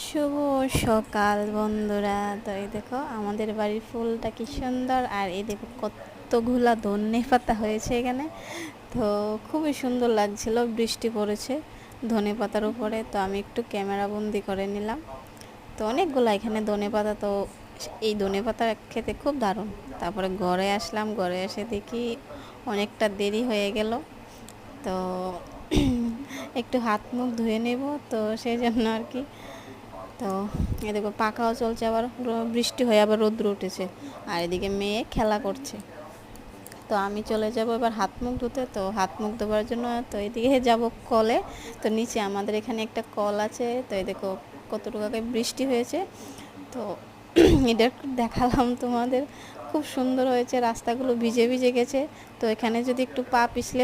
শুভ সকাল বন্ধুরা। তো এই দেখো আমাদের বাড়ির ফুলটা কি সুন্দর, আর এই দেখো কতগুলা ধনে পাতা হয়েছে এখানে। তো খুবই সুন্দর লাগছিল, বৃষ্টি পড়েছে ধনে পাতার উপরে। তো আমি একটু ক্যামেরা বন্দি করে নিলাম। তো অনেকগুলো এখানে ধনে পাতা। তো এই ধনে পাতা খেতে খুব দারুণ। তারপরে ঘরে আসলাম, ঘরে এসে দেখি অনেকটা দেরি হয়ে গেল। তো একটু হাত মুখ ধুয়ে নেব, তো সেই জন্য আর কি। তো এদিকে পাখাও চলছে, আবার বৃষ্টি হয়ে আবার রৌদ্র উঠেছে, আর এদিকে মেয়ে খেলা করছে। তো আমি চলে যাব এবার হাত মুখ ধুতে। তো হাত মুখ ধোবার জন্য তো এদিকে যাব কলে। তো নিচে আমাদের এখানে একটা কল আছে। তো এই দেখো কতটুকু আগে বৃষ্টি হয়েছে। তো এটা একটু দেখালাম তোমাদের, খুব সুন্দর হয়েছে, রাস্তাগুলো ভিজে ভিজে গেছে। তো এখানে যদি একটু পা পিছলে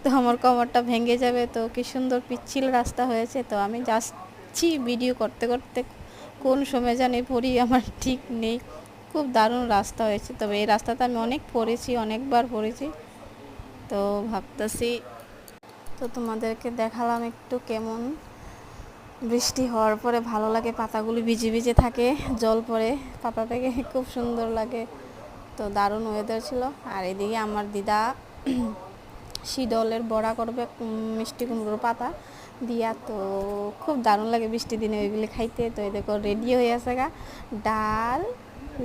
তো আমার কোমরটা ভেঙে যাবে। তো কি সুন্দর পিচ্ছিল রাস্তা হয়েছে। তো আমি যাচ্ছি ভিডিও করতে করতে, কোন সময় জানি পড়ি আমার ঠিক নেই। খুব দারুণ রাস্তা হয়েছে। তবে এই রাস্তাতে আমি অনেক পড়েছি, অনেকবার পড়েছি। তো ভাবতেছি, তো তোমাদেরকে দেখালাম একটু কেমন বৃষ্টি হওয়ার পরে ভালো লাগে, পাতাগুলি ভিজে ভিজে থাকে, জল পড়ে পাতা থেকে, খুব সুন্দর লাগে। তো দারুণ ওয়েদার ছিল। আর এদিকে আমার দিদা শিডলের বড়া করবে, মিষ্টি কুমড়োর পাতা দিয়া। তো খুব দারুণ লাগে বৃষ্টির দিনে ওইগুলি খাইতে। তো এই দেখো রেডি হয়ে আছে গা, ডাল,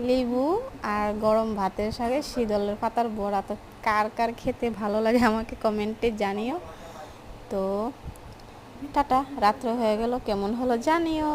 লেবু আর গরম ভাতের সাথে শিডলের পাতার বড়া। তো কার কার খেতে ভালো লাগে আমাকে কমেন্টে জানিও। তো টাটা, রাত্র হয়ে গেল, কেমন হলো জানিও।